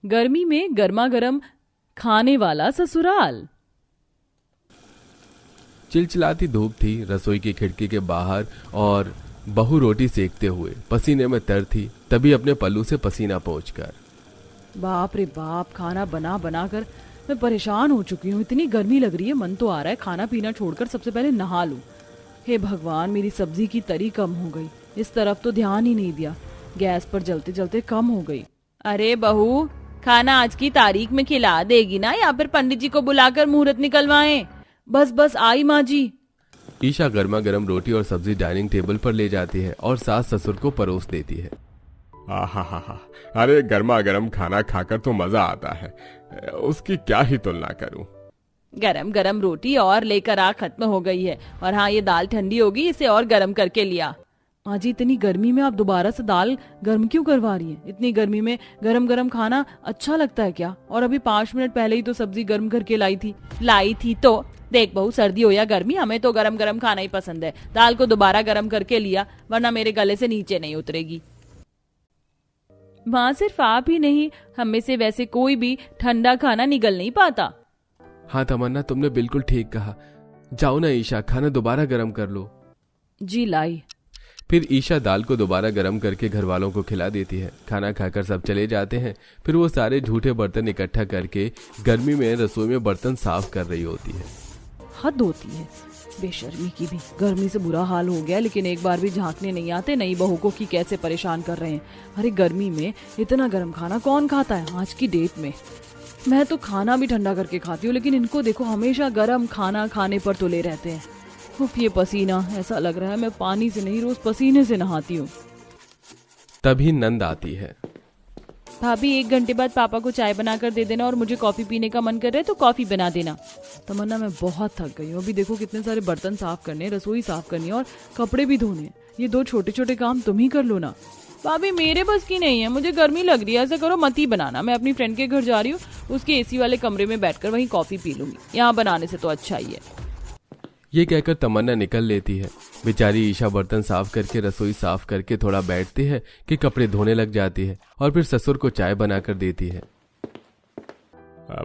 गर्मी में गर्मा गर्म खाने वाला ससुराल। चिलचिलाती धूप थी रसोई की खिड़की के बाहर और बहू रोटी सेकते हुए पसीने में तर थी। तभी अपने पल्लू से पसीना पोंछकर, बाप रे बाप, खाना बना बना कर मैं परेशान हो चुकी हूँ। इतनी गर्मी लग रही है, मन तो आ रहा है खाना पीना छोड़कर सबसे पहले नहा लूं। हे भगवान, मेरी सब्जी की तरी कम हो गई। इस तरफ तो ध्यान ही नहीं दिया, गैस पर जलते जलते कम हो गई। अरे बहू, खाना आज की तारीख में खिला देगी ना, या फिर पंडित जी को बुलाकर मुहूर्त निकलवाएं? बस बस आई माँ जी। ईशा गर्मा गर्म रोटी और सब्जी डाइनिंग टेबल पर ले जाती है और सास ससुर को परोस देती है। आहा, अरे गर्मा गर्म खाना खाकर तो मजा आता है, उसकी क्या ही तुलना करूं। गरम गरम रोटी और लेकर आ खत्म हो गई है, और हाँ ये दाल ठंडी होगी, इसे और गरम करके लिया। माँ जी, इतनी गर्मी में आप दोबारा से दाल गर्म क्यों करवा रही हैं? इतनी गर्मी में गरम गरम खाना अच्छा लगता है क्या? और अभी 5 मिनट पहले ही तो सब्जी गर्म करके लाई थी। तो देख बहू, सर्दी हो या गर्मी, हमें तो गरम गरम खाना ही पसंद है। दाल को दोबारा गरम करके लिया, वरना मेरे गले से नीचे नहीं उतरेगी। माँ, सिर्फ आप ही नहीं, हम में से वैसे कोई भी ठंडा खाना निगल नहीं पाता। हाँ तमन्ना, तुमने बिल्कुल ठीक कहा। जाओ ना ईशा, खाना दोबारा गर्म कर लो। जी लाई। फिर ईशा दाल को दोबारा गर्म करके घर वालों को खिला देती है। खाना खाकर सब चले जाते हैं। फिर वो सारे झूठे बर्तन इकट्ठा करके गर्मी में रसोई में बर्तन साफ कर रही होती है। हद होती है बेशर्मी की भी। गर्मी से बुरा हाल हो गया, लेकिन एक बार भी झांकने नहीं आते नई बहू को कि कैसे परेशान कर रहे हैं। अरे गर्मी में इतना गर्म खाना कौन खाता है आज की डेट में? मैं तो खाना भी ठंडा करके खाती हूँ, लेकिन इनको देखो हमेशा गर्म खाना खाने पर तुले रहते हैं। उफ, ये पसीना, ऐसा लग रहा है मैं पानी से नहीं रोज पसीने से नहाती हूँ। तभी नंद आती है। भाभी, 1 घंटे बाद पापा को चाय बनाकर दे देना, और मुझे कॉफी पीने का मन कर रहा है तो कॉफी बना देना। तमन्ना, मैं बहुत थक गई हूँ। अभी देखो कितने सारे बर्तन साफ करने, रसोई साफ करनी है और कपड़े भी धोने। ये 2 छोटे छोटे काम तुम ही कर लो ना। भाभी, मेरे बस की नहीं है, मुझे गर्मी लग रही है। ऐसा करो, मत ही बनाना। मैं अपनी फ्रेंड के घर जा रही हूँ, उसके एसी वाले कमरे में बैठकर वहीं कॉफी पी लूंगी। यहाँ बनाने से तो अच्छा ही है। ये कहकर तमन्ना निकल लेती है। बेचारी ईशा बर्तन साफ करके रसोई साफ करके थोड़ा बैठती है कि कपड़े धोने लग जाती है, और फिर ससुर को चाय बनाकर देती है।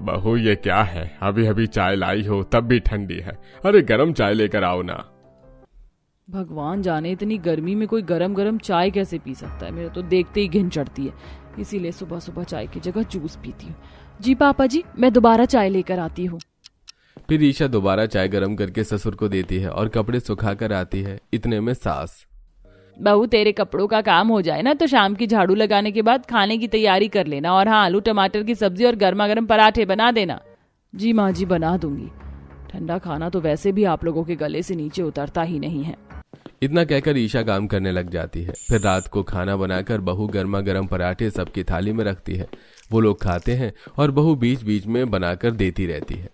बहू, ये क्या है? अभी अभी चाय लाई हो, तब भी ठंडी है। अरे गरम चाय लेकर आओ ना। भगवान जाने इतनी गर्मी में कोई गरम गरम चाय कैसे पी सकता है। मेरे तो देखते ही घिन चढ़ती है, इसीलिए सुबह सुबह चाय की जगह जूस पीती हूँ। जी पापा जी, मैं दोबारा चाय लेकर आती हूँ। फिर ईशा दोबारा चाय गर्म करके ससुर को देती है और कपड़े सुखाकर आती है। इतने में सास, बहू, तेरे कपड़ों का काम हो जाए ना तो शाम की झाड़ू लगाने के बाद खाने की तैयारी कर लेना, और हाँ, आलू टमाटर की सब्जी और गर्मा गर्म पराठे बना देना। जी माँ जी, बना दूंगी। ठंडा खाना तो वैसे भी आप लोगों के गले से नीचे उतरता ही नहीं है। इतना कहकर ईशा काम करने लग जाती है। फिर रात को खाना बनाकर बहू गर्मा गर्म पराठे सबकी थाली में रखती है। वो लोग खाते हैं और बहू बीच बीच में बनाकर देती रहती है।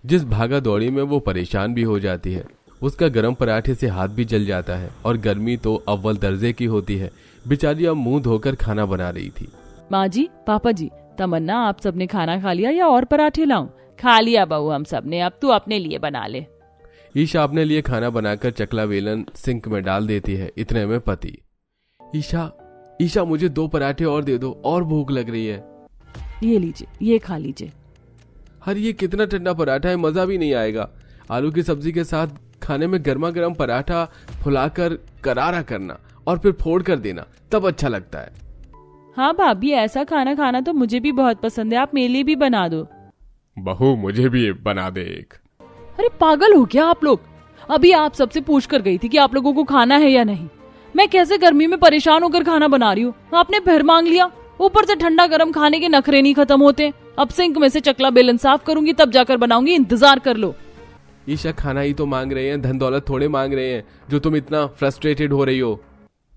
जिस भागा दौड़ी में वो परेशान भी हो जाती है। उसका गर्म पराठे से हाथ भी जल जाता है, और गर्मी तो अव्वल दर्जे की होती है। बेचारी अब मुंह धोकर खाना बना रही थी। माँ जी, पापा जी, तमन्ना, आप सबने खाना खा लिया या और पराठे लाऊं? खा लिया बहू हम सबने, अब तू अपने लिए बना ले। ईशा अपने लिए खाना बनाकर चकला वेलन सिंक में डाल देती है। इतने में पति, ईशा मुझे 2 पराठे और दे दो, और भूख लग रही है। ये लीजिए, ये खा लीजिए। अरे ये कितना ठंडा पराठा है, मजा भी नहीं आएगा। आलू की सब्जी के साथ खाने में गर्मा गर्म पराठा फुलाकर करारा करना और फिर फोड़ कर देना, तब अच्छा लगता है। हाँ भाभी, ऐसा खाना खाना तो मुझे भी बहुत पसंद है, आप मेरे लिए भी बना दो। बहू, मुझे भी बना दे एक। अरे पागल हो क्या आप लोग? अभी आप सबसे पूछ कर गई थी कि आप लोगों को खाना है या नहीं। मैं कैसे गर्मी में परेशान होकर खाना बना रही हूँ, आपने फिर मांग लिया। ऊपर से ठंडा गर्म खाने के नखरे नहीं खत्म होते। अब सिंक में से चकला बेलन साफ करूंगी, तब जाकर बनाऊंगी, इंतजार कर लो। ईशा, खाना ही तो मांग रहे हैं, धन दौलत थोड़े मांग रहे हैं जो तुम इतना फ्रस्ट्रेटेड हो रही हो।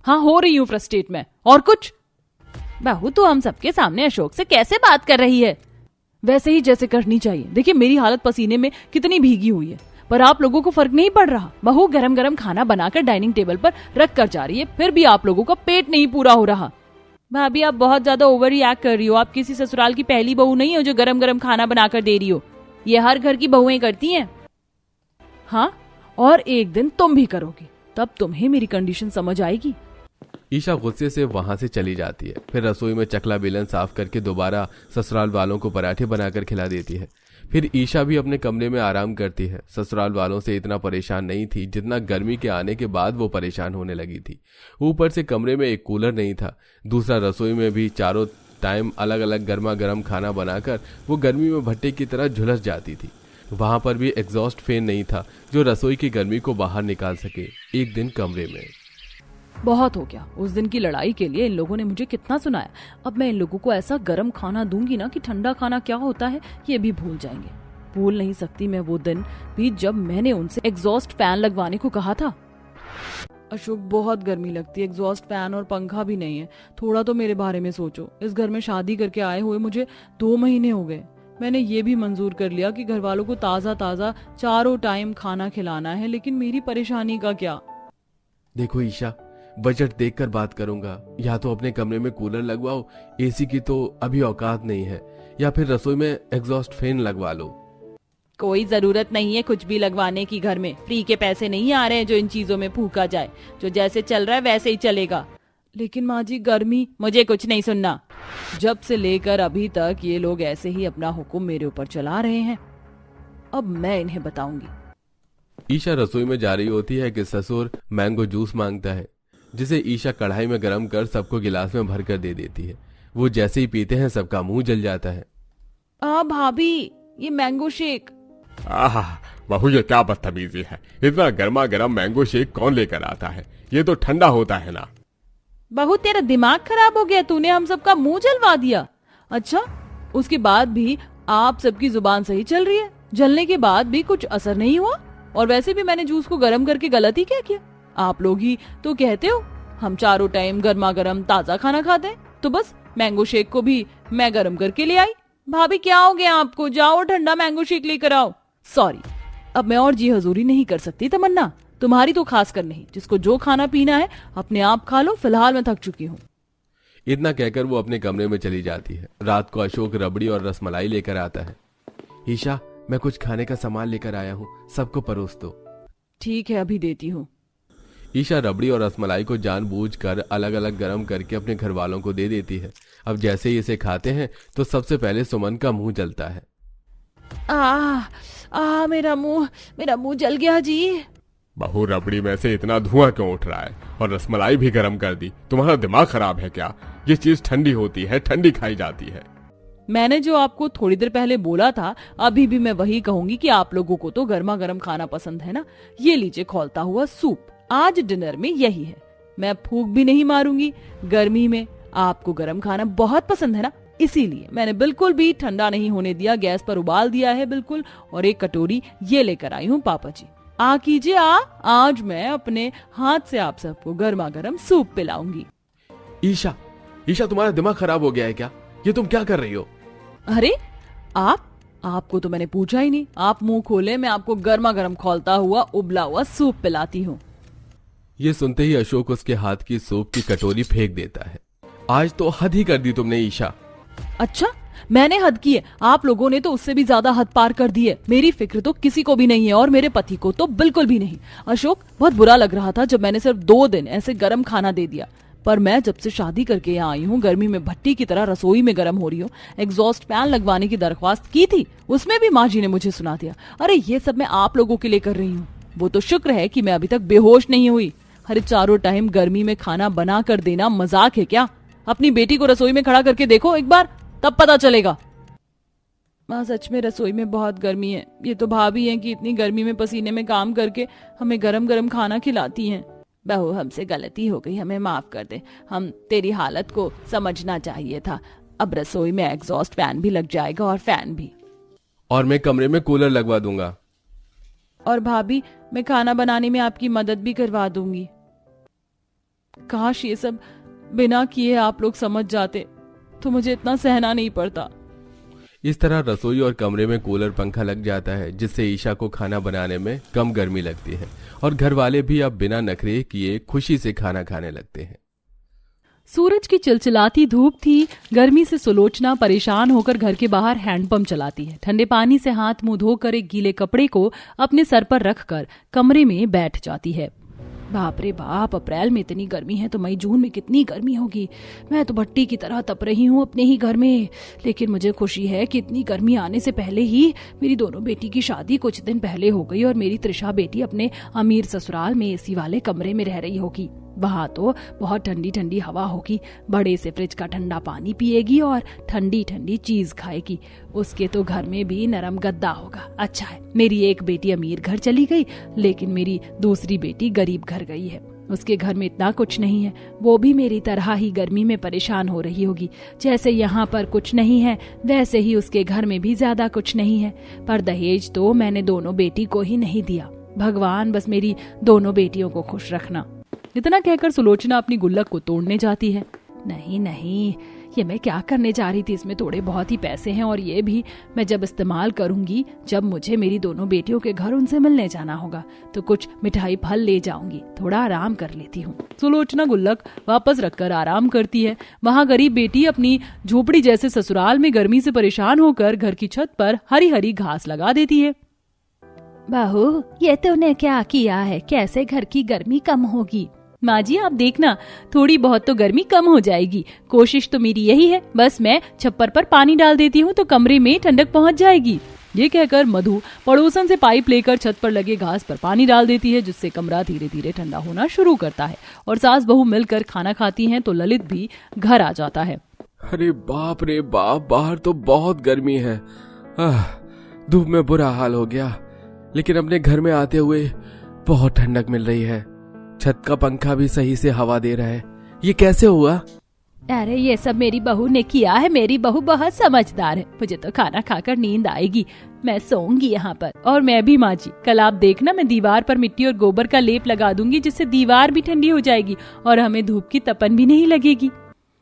हाँ, हो रही हूँ फ्रस्ट्रेट में, और कुछ? बहू, तो हम सबके सामने अशोक से कैसे बात कर रही है? वैसे ही जैसे करनी चाहिए। देखिए मेरी हालत पसीने में कितनी भीगी हुई है, पर आप लोगों को फर्क नहीं पड़ रहा। बहू गरम गरम खाना बनाकर डाइनिंग टेबल पर रख कर जा रही है, फिर भी आप लोगों का पेट नहीं पूरा हो रहा। भाभी, आप बहुत ज्यादा ओवर रिएक्ट कर रही हो। आप किसी ससुराल की पहली बहू नहीं हो जो गरम गरम खाना बनाकर दे रही हो। ये हर घर की बहुएं करती हैं। हाँ, और एक दिन तुम भी करोगी, तब तुम्हें मेरी कंडीशन समझ आएगी। ईशा गुस्से से वहां से चली जाती है। फिर रसोई में चकला बेलन साफ करके दोबारा ससुराल वालों को पराठे बनाकर खिला देती है। फिर ईशा भी अपने कमरे में आराम करती है। ससुराल वालों से इतना परेशान नहीं थी जितना गर्मी के आने के बाद वो परेशान होने लगी थी। ऊपर से कमरे में एक कूलर नहीं था, दूसरा रसोई में भी चारों टाइम अलग अलग गर्मा गर्म खाना बनाकर वो गर्मी में भट्टे की तरह झुलस जाती थी। वहां पर भी एग्जॉस्ट फैन नहीं था जो रसोई की गर्मी को बाहर निकाल सके। एक दिन कमरे में बहुत हो गया, उस दिन की लड़ाई के लिए इन लोगों ने मुझे कितना सुनाया। अब मैं इन लोगों को ऐसा गर्म खाना दूंगी ना कि ठंडा खाना क्या होता है ये भी भूल जाएंगे। भूल नहीं सकती मैं वो दिन भी जब मैंने उनसे एग्जॉस्ट फैन लगवाने को कहा था। अशोक, बहुत गर्मी लगती है, एग्जॉस्ट फैन और पंखा भी नहीं है। थोड़ा तो मेरे बारे में सोचो। इस घर में शादी करके आए हुए मुझे 2 महीने हो गए। मैंने ये भी मंजूर कर लिया कि घर वालों को ताज़ा ताज़ा चारों टाइम खाना खिलाना है, लेकिन मेरी परेशानी का क्या? देखो ईशा, बजट देखकर बात करूंगा। या तो अपने कमरे में कूलर लगवाओ, एसी की तो अभी औकात नहीं है, या फिर रसोई में एग्जॉस्ट फैन लगवा लो। कोई जरूरत नहीं है कुछ भी लगवाने की। घर में फ्री के पैसे नहीं आ रहे हैं जो इन चीजों में फूका जाए। जो जैसे चल रहा है वैसे ही चलेगा। लेकिन माँ जी, गर्मी। मुझे कुछ नहीं सुनना। जब से लेकर अभी तक ये लोग ऐसे ही अपना हुक्म मेरे ऊपर चला रहे हैं। अब मैं इन्हें बताऊंगी। ईशा रसोई में जा रही होती है कि ससुर मैंगो जूस मांगता है, जिसे ईशा कढ़ाई में गर्म कर सबको गिलास में भरकर दे देती है। वो जैसे ही पीते हैं सबका मुंह जल जाता है। भाभी, ये मैंगो शेक। आहा, बहू ये क्या बदतमीजी है। इतना गर्मा गर्म मैंगो शेक कौन लेकर आता है? ये तो ठंडा होता है ना। बहू, तेरा दिमाग खराब हो गया, तूने हम सबका मुंह जलवा दिया। अच्छा, उसके बाद भी आप सबकी जुबान सही चल रही है? जलने के बाद भी कुछ असर नहीं हुआ? और वैसे भी मैंने जूस को गर्म करके गलत ही क्या किया? आप लोग ही तो कहते हो हम चारों टाइम गर्मा गर्म ताजा खाना खाते हैं, तो बस मैंगो शेक को भी मैं गर्म करके ले आई। भाभी, क्या हो गया आपको? जाओ ठंडा मैंगो शेक लेकर आओ। सॉरी, अब मैं और जी हजूरी नहीं कर सकती तमन्ना, तुम्हारी तो खास कर नहीं। जिसको जो खाना पीना है अपने आप खा लो, फिलहाल मैं थक चुकी हूँ। इतना कहकर वो अपने कमरे में चली जाती है। रात को अशोक रबड़ी और रसमलाई लेकर आता है। ईशा, मैं कुछ खाने का सामान लेकर आया हूँ, सबको परोस दो। ठीक है, अभी देती हूँ। ईशा रबड़ी और रसमलाई को जानबूझकर अलग अलग गर्म करके अपने घर वालों को दे देती है। अब जैसे ही इसे खाते हैं तो सबसे पहले सुमन का मुंह जलता है। मेरा मुंह जल गया जी। बहू, रबड़ी में से इतना धुआं क्यों उठ रहा है? और रसमलाई भी गर्म कर दी। तुम्हारा दिमाग खराब है क्या? ये चीज ठंडी होती है, ठंडी खाई जाती है। मैंने जो आपको थोड़ी देर पहले बोला था, अभी भी मैं वही कहूंगी कि आप लोगों को तो गर्मा गर्म खाना पसंद है ना। ये लीजिए खौलता हुआ सूप, आज डिनर में यही है। मैं फूंक भी नहीं मारूंगी। गर्मी में आपको गर्म खाना बहुत पसंद है ना, इसीलिए मैंने बिल्कुल भी ठंडा नहीं होने दिया, गैस पर उबाल दिया है बिल्कुल। और एक कटोरी ये लेकर आई हूँ पापा जी। कीजिए आज मैं अपने हाथ से आप सबको गर्मा गर्म सूप पिलाऊंगी। ईशा, तुम्हारा दिमाग खराब हो गया है क्या? ये तुम क्या कर रही हो? अरे आपको तो मैंने पूछा ही नहीं। आप मुंह खोले, मैं आपको गर्मा गर्म खौलता हुआ उबला हुआ सूप पिलाती हूँ। ये सुनते ही अशोक उसके हाथ की सूप की कटोरी फेंक देता है। आज तो हद ही कर दी तुमने ईशा। अच्छा, मैंने हद की है? आप लोगों ने तो उससे भी ज्यादा हद पार कर दी है। मेरी फिक्र तो किसी को भी नहीं है और मेरे पति को तो बिल्कुल भी नहीं। अशोक, बहुत बुरा लग रहा था जब मैंने सिर्फ 2 दिन ऐसे गर्म खाना दे दिया, पर मैं जब से शादी करके यहाँ आई हूँ, गर्मी में भट्टी की तरह रसोई में गर्म हो रही हूँ। एग्जॉस्ट फैन लगवाने की दरख्वास्त की थी, उसमें भी माँ जी ने मुझे सुना दिया। अरे ये सब मैं आप लोगों के लिए कर रही हूँ। वो तो शुक्र है कि मैं अभी तक बेहोश नहीं हुई। अरे चारों टाइम गर्मी में खाना बना कर देना मजाक है क्या? अपनी बेटी को रसोई में खड़ा करके देखो एक बार, तब पता चलेगा। माँ, सच में रसोई में बहुत गर्मी है। ये तो भाभी हैं कि इतनी गर्मी में पसीने में काम करके हमें गरम गरम खाना खिलाती हैं। बहू, हमसे गलती हो गई, हमें माफ कर दे। हम तेरी हालत को समझना चाहिए था। अब रसोई में एग्जॉस्ट फैन भी लग जाएगा और फैन भी। और मैं कमरे में कूलर लगवा दूंगा। और भाभी, मैं खाना बनाने में आपकी मदद भी करवा दूंगी। काश ये सब बिना किए आप लोग समझ जाते तो मुझे इतना सहना नहीं पड़ता। इस तरह रसोई और कमरे में कूलर पंखा लग जाता है, जिससे ईशा को खाना बनाने में कम गर्मी लगती है और घर वाले भी अब बिना नखरे किए खुशी से खाना खाने लगते हैं। सूरज की चिलचिलाती धूप थी। गर्मी से सुलोचना परेशान होकर घर के बाहर हैंडपंप चलाती है। ठंडे पानी से हाथ मुंह धोकर एक गीले कपड़े को अपने सर पर रखकर कमरे में बैठ जाती है। बाप रे बाप, अप्रैल में इतनी गर्मी है तो मई जून में कितनी गर्मी होगी। मैं तो भट्टी की तरह तप रही हूँ अपने ही घर में। लेकिन मुझे खुशी है कि इतनी गर्मी आने से पहले ही मेरी दोनों बेटी की शादी कुछ दिन पहले हो गई और मेरी त्रिशा बेटी अपने अमीर ससुराल में एसी वाले कमरे में रह रही होगी। वहां तो बहुत ठंडी ठंडी हवा होगी, बड़े से फ्रिज का ठंडा पानी पिएगी और ठंडी ठंडी चीज खाएगी। उसके तो घर में भी नरम गद्दा होगा। अच्छा है मेरी एक बेटी अमीर घर चली गई, लेकिन मेरी दूसरी बेटी गरीब घर गई है। उसके घर में इतना कुछ नहीं है, वो भी मेरी तरह ही गर्मी में परेशान हो रही होगी। जैसे यहाँ पर कुछ नहीं है वैसे ही उसके घर में भी ज्यादा कुछ नहीं है। पर दहेज तो मैंने दोनों बेटी को ही नहीं दिया। भगवान बस मेरी दोनों बेटियों को खुश रखना। इतना कहकर सुलोचना अपनी गुल्लक को तोड़ने जाती है। नहीं नहीं, ये मैं क्या करने जा रही थी, इसमें थोड़े बहुत ही पैसे हैं और ये भी मैं जब इस्तेमाल करूंगी जब मुझे मेरी दोनों बेटियों के घर उनसे मिलने जाना होगा तो कुछ मिठाई फल ले जाऊंगी, थोड़ा आराम कर लेती हूँ। सुलोचना गुल्लक वापस रखकर आराम करती है। वहाँ गरीब बेटी अपनी झोपड़ी जैसे ससुराल में गर्मी से परेशान होकर घर की छत पर हरी हरी घास लगा देती है। बहू, ये तूने क्या किया है? कैसे घर की गर्मी कम होगी? माँ जी आप देखना, थोड़ी बहुत तो गर्मी कम हो जाएगी। कोशिश तो मेरी यही है, बस मैं छप्पर पर पानी डाल देती हूँ तो कमरे में ठंडक पहुँच जाएगी। ये कहकर मधु पड़ोसन से पाइप लेकर छत पर लगे घास पर पानी डाल देती है, जिससे कमरा धीरे धीरे ठंडा होना शुरू करता है और सास बहू मिलकर खाना खाती हैं तो ललित भी घर आ जाता है। अरे बाप रे बाप, बाहर तो बहुत गर्मी है। धूप में बुरा हाल हो गया, लेकिन अपने घर में आते हुए बहुत ठंडक मिल रही है। छत का पंखा भी सही से हवा दे रहा है। ये कैसे हुआ? अरे ये सब मेरी बहू ने किया है। मेरी बहू बहुत समझदार है। मुझे तो खाना खाकर नींद आएगी, मैं सोऊंगी यहाँ पर। और मैं भी माँ जी, कल आप देखना मैं दीवार पर मिट्टी और गोबर का लेप लगा दूंगी, जिससे दीवार भी ठंडी हो जाएगी और हमें धूप की तपन भी नहीं लगेगी।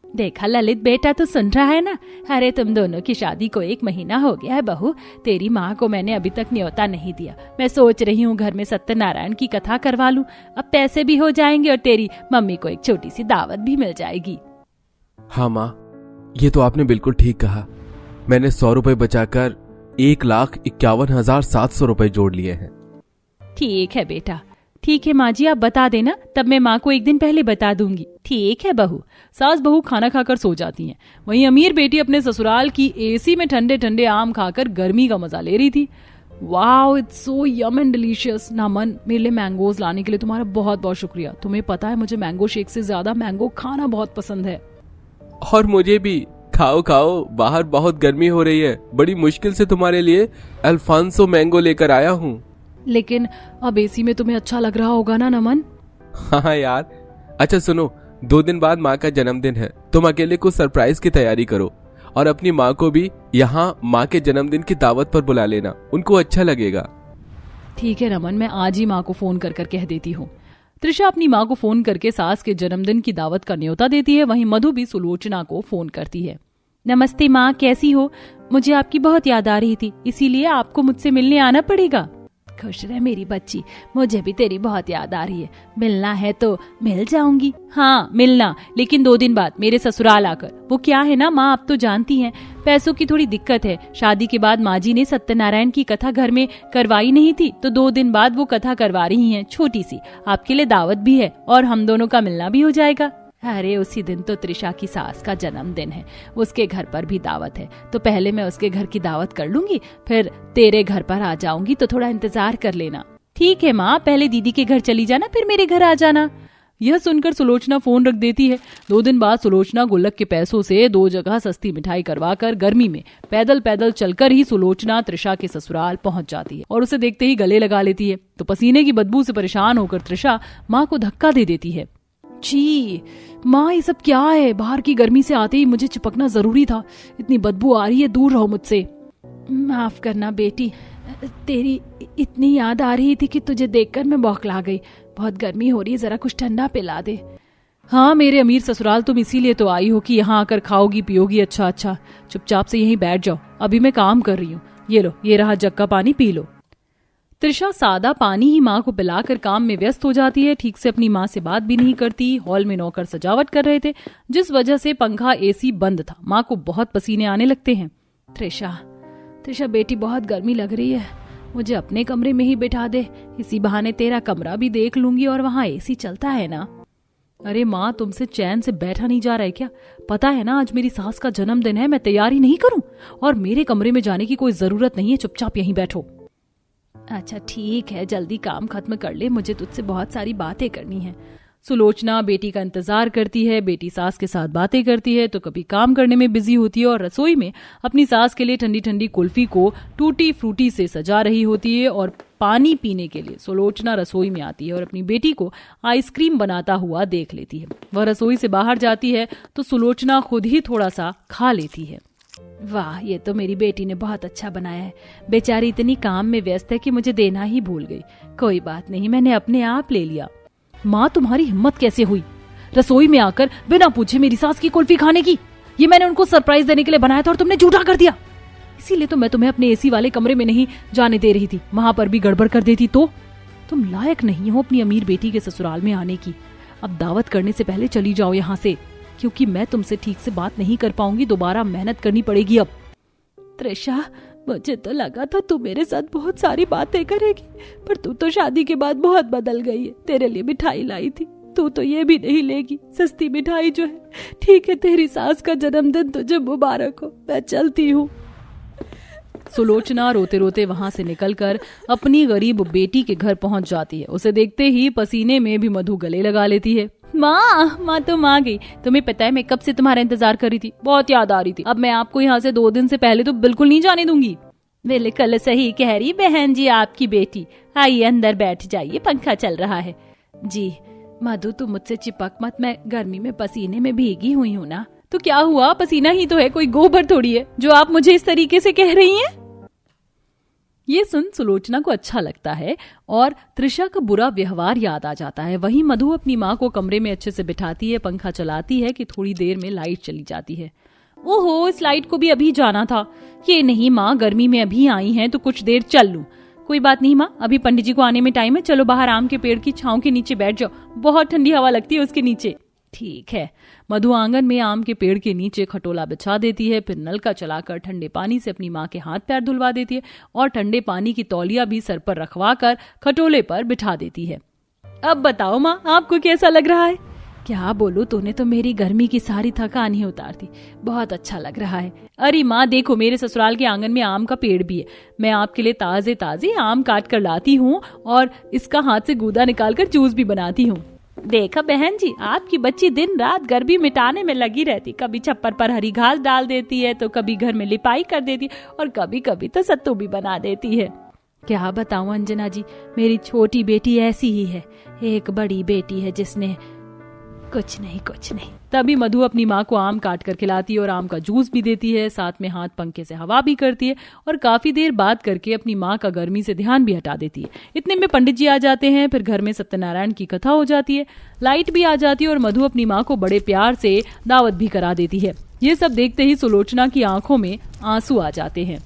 देखा ललित बेटा, तो सुन रहा है ना? अरे तुम दोनों की शादी को 1 महीना हो गया है बहू। तेरी माँ को मैंने अभी तक न्योता नहीं दिया। मैं सोच रही हूँ घर में सत्यनारायण की कथा करवा लूं। अब पैसे भी हो जाएंगे और तेरी मम्मी को एक छोटी सी दावत भी मिल जाएगी। हाँ माँ, ये तो आपने बिल्कुल ठीक कहा। मैंने 100 रुपए बचाकर 1,51,700 रुपए जोड़ लिए हैं। ठीक है बेटा, ठीक है माँ जी, आप बता देना, तब मैं माँ को 1 दिन पहले बता दूंगी। ठीक है बहू। सास बहू खाना खाकर सो जाती हैं। वहीं अमीर बेटी अपने ससुराल की एसी में ठंडे ठंडे आम खाकर गर्मी का मजा ले रही थी। Wow, it's so yum and delicious. Naman, मेरे लिए मैंगोज लाने के लिए तुम्हारा बहुत बहुत शुक्रिया। तुम्हें पता है मुझे मैंगो शेक से ज्यादा मैंगो खाना बहुत पसंद है। और मुझे भी। खाओ खाओ, बाहर बहुत गर्मी हो रही है। बड़ी मुश्किल से तुम्हारे लिए अल्फांसो मैंगो लेकर आया हूँ। लेकिन अब एसी में तुम्हें अच्छा लग रहा होगा ना नमन? हाँ यार। अच्छा सुनो, 2 दिन बाद माँ का जन्मदिन है। तुम अकेले कुछ सरप्राइज की तैयारी करो और अपनी माँ को भी यहाँ माँ के जन्मदिन की दावत पर बुला लेना, उनको अच्छा लगेगा। ठीक है नमन, मैं आज ही माँ को फोन कर कह देती हूँ। त्रिशा अपनी माँ को फोन करके सास के जन्मदिन की दावत का न्योता देती है। वहीं मधु भी सुलोचना को फोन करती है। नमस्ते माँ, कैसी हो? मुझे आपकी बहुत याद आ रही थी, इसीलिए आपको मुझसे मिलने आना पड़ेगा। खुश रह मेरी बच्ची, मुझे भी तेरी बहुत याद आ रही है। मिलना है तो मिल जाऊंगी। हाँ मिलना, लेकिन 2 दिन बाद मेरे ससुराल आकर। वो क्या है ना माँ, आप तो जानती हैं पैसों की थोड़ी दिक्कत है। शादी के बाद माँ जी ने सत्यनारायण की कथा घर में करवाई नहीं थी, तो 2 दिन बाद वो कथा करवा रही हैं, छोटी सी। आपके लिए दावत भी है और हम दोनों का मिलना भी हो जाएगा। अरे उसी दिन तो त्रिशा की सास का जन्मदिन है, उसके घर पर भी दावत है, तो पहले मैं उसके घर की दावत कर लूंगी, फिर तेरे घर पर आ जाऊंगी, तो थोड़ा इंतजार कर लेना। ठीक है माँ, पहले दीदी के घर चली जाना, फिर मेरे घर आ जाना। यह सुनकर सुलोचना फोन रख देती है। 2 दिन बाद सुलोचना गुल्लक के पैसों से 2 जगह सस्ती मिठाई करवाकर गर्मी में पैदल पैदल चलकर ही सुलोचना त्रिशा के ससुराल पहुंच जाती है और उसे देखते ही गले लगा लेती है। तो पसीने की बदबू से परेशान होकर त्रिशा माँ को धक्का दे देती है। जी माँ, ये सब क्या है? बाहर की गर्मी से आते ही मुझे चिपकना जरूरी था। इतनी बदबू आ रही है, दूर रहो मुझसे। माफ करना बेटी, तेरी इतनी याद आ रही थी कि तुझे देखकर मैं बौखला गई। बहुत गर्मी हो रही है, जरा कुछ ठंडा पिला दे। हाँ मेरे अमीर ससुराल, तुम इसीलिए तो आई हो कि यहाँ आकर खाओगी पियोगी। अच्छा, चुपचाप से यहीं बैठ जाओ, अभी मैं काम कर रही हूँ। ये लो, ये रहा जग का पानी, पी लो। त्रिशा सादा पानी ही माँ को पिलाकर काम में व्यस्त हो जाती है। ठीक से अपनी माँ से बात भी नहीं करती। हॉल में नौकर सजावट कर रहे थे, जिस वजह से पंखा एसी बंद था। माँ को बहुत पसीने आने लगते हैं। त्रिशा बेटी, बहुत गर्मी लग रही है, मुझे अपने कमरे में ही बिठा दे, इसी बहाने तेरा कमरा भी देख लूंगी और वहां एसी चलता है ना। अरे माँ, तुमसे चैन से बैठा नहीं जा रहा है क्या? पता है ना आज मेरी सास का जन्मदिन है, मैं तैयारी नहीं करूं? और मेरे कमरे में जाने की कोई जरूरत नहीं है, चुपचाप यहीं बैठो। अच्छा ठीक है, जल्दी काम खत्म कर ले, मुझे तुझसे बहुत सारी बातें करनी है। सुलोचना बेटी का इंतजार करती है। बेटी सास के साथ बातें करती है तो कभी काम करने में बिजी होती है और रसोई में अपनी सास के लिए ठंडी ठंडी कुल्फी को टूटी फ्रूटी से सजा रही होती है। और पानी पीने के लिए सुलोचना रसोई में आती है और अपनी बेटी को आइसक्रीम बनाता हुआ देख लेती है। वह रसोई से बाहर जाती है तो सुलोचना खुद ही थोड़ा सा खा लेती है। वाह, ये तो मेरी बेटी ने बहुत अच्छा बनाया है। बेचारी इतनी काम में व्यस्त है कि मुझे देना ही भूल गई। कोई बात नहीं, मैंने अपने आप ले लिया। माँ, तुम्हारी हिम्मत कैसे हुई रसोई में आकर बिना पूछे मेरी सास की कुल्फी खाने की? ये मैंने उनको सरप्राइज देने के लिए बनाया था और तुमने झूठा कर दिया। इसीलिए तो मैं तुम्हें अपने एसी वाले कमरे में नहीं जाने दे रही थी, वहां पर भी गड़बड़ कर देती तो। तुम लायक नहीं हो अपनी अमीर बेटी के ससुराल में आने की। अब दावत करने से पहले चली जाओ यहाँ से, क्योंकि मैं तुमसे ठीक से बात नहीं कर पाऊंगी। दोबारा मेहनत करनी पड़ेगी अब। त्रिशा, मुझे तो लगा था तू मेरे साथ बहुत सारी बातें करेगी, पर तू तो शादी के बाद बहुत बदल गई है। तेरे लिए मिठाई लाई थी, तू तो ये भी नहीं लेगी, सस्ती मिठाई जो है। ठीक है, तेरी सास का जन्मदिन तुझे मुबारक हो, मैं चलती हूँ। सुलोचना रोते रोते वहां से निकलकर अपनी गरीब बेटी के घर पहुंच जाती है। उसे देखते ही पसीने में भी मधु गले लगा लेती है। माँ तुम आ गई। तुम्हें पता है मैं कब से तुम्हारा इंतजार कर रही थी, बहुत याद आ रही थी। अब मैं आपको यहाँ से 2 दिन से पहले तो बिल्कुल नहीं जाने दूंगी। बिल्कुल सही कह रही बहन जी आपकी बेटी। आइए अंदर बैठ जाइए, पंखा चल रहा है। जी मधु, तुम मुझसे चिपक मत, मैं गर्मी में पसीने में भीगी हुई हूँ ना। तो क्या हुआ, पसीना ही तो है, कोई गोबर थोड़ी है जो आप मुझे इस तरीके से कह रही हैं। ये सुन सुलोचना को अच्छा लगता है और त्रिशा का बुरा व्यवहार याद आ जाता है। वहीं मधु अपनी माँ को कमरे में अच्छे से बिठाती है, पंखा चलाती है कि थोड़ी देर में लाइट चली जाती है। ओहो, इस लाइट को भी अभी जाना था। ये नहीं माँ, गर्मी में अभी आई हैं तो कुछ देर चल लूं। कोई बात नहीं माँ, अभी पंडित जी को आने में टाइम है। चलो बाहर आम के पेड़ की छांव के नीचे बैठ जाओ, बहुत ठंडी हवा लगती है उसके नीचे। ठीक है। मधु आंगन में आम के पेड़ के नीचे खटोला बिछा देती है, फिर नलका चलाकर ठंडे पानी से अपनी माँ के हाथ पैर धुलवा देती है और ठंडे पानी की तौलिया भी सर पर रखवा कर खटोले पर बिठा देती है। अब बताओ माँ, आपको कैसा लग रहा है? क्या बोलूं, तूने तो मेरी गर्मी की सारी थकान ही उतार दी। बहुत अच्छा लग रहा है। अरे माँ देखो, मेरे ससुराल के आंगन में आम का पेड़ भी है। मैं आपके लिए ताजे ताजे आम काट कर लाती हूँ और इसका हाथ से गूदा निकाल कर जूस भी बनाती हूँ। देखा बहन जी, आपकी बच्ची दिन रात गर्मी मिटाने में लगी रहती। कभी छप्पर पर हरी घास डाल देती है तो कभी घर में लिपाई कर देती है और कभी कभी तो सत्तू भी बना देती है। क्या बताऊं अंजना जी, मेरी छोटी बेटी ऐसी ही है। एक बड़ी बेटी है जिसने कुछ नहीं। तभी मधु अपनी माँ को आम काट कर खिलाती है और आम का जूस भी देती है, साथ में हाथ पंखे से हवा भी करती है और काफी देर बात करके अपनी माँ का गर्मी से ध्यान भी हटा देती है। इतने में पंडित जी आ जाते हैं। फिर घर में सत्यनारायण की कथा हो जाती है, लाइट भी आ जाती है और मधु अपनी माँ को बड़े प्यार से दावत भी करा देती है। ये सब देखते ही सुलोचना की आंखों में आंसू आ जाते हैं।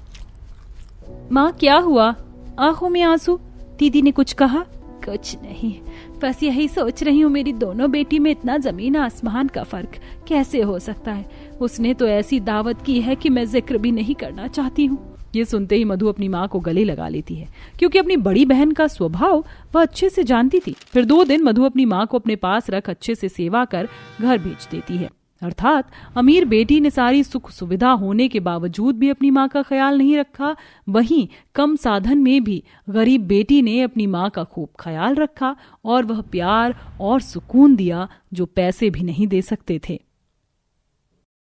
माँ क्या हुआ, आंखों में आंसू? दीदी ने कुछ कहा? कुछ नहीं, बस यही सोच रही हूँ, मेरी दोनों बेटी में इतना जमीन आसमान का फर्क कैसे हो सकता है। उसने तो ऐसी दावत की है कि मैं जिक्र भी नहीं करना चाहती हूँ। ये सुनते ही मधु अपनी माँ को गले लगा लेती है, क्योंकि अपनी बड़ी बहन का स्वभाव वह अच्छे से जानती थी। फिर 2 दिन मधु अपनी माँ को अपने पास रख अच्छे से सेवा कर घर भेज देती है। अर्थात अमीर बेटी ने सारी सुख सुविधा होने के बावजूद भी अपनी माँ का ख्याल नहीं रखा। वहीं कम साधन में भी गरीब बेटी ने अपनी माँ का खूब ख्याल रखा और वह प्यार और सुकून दिया जो पैसे भी नहीं दे सकते थे।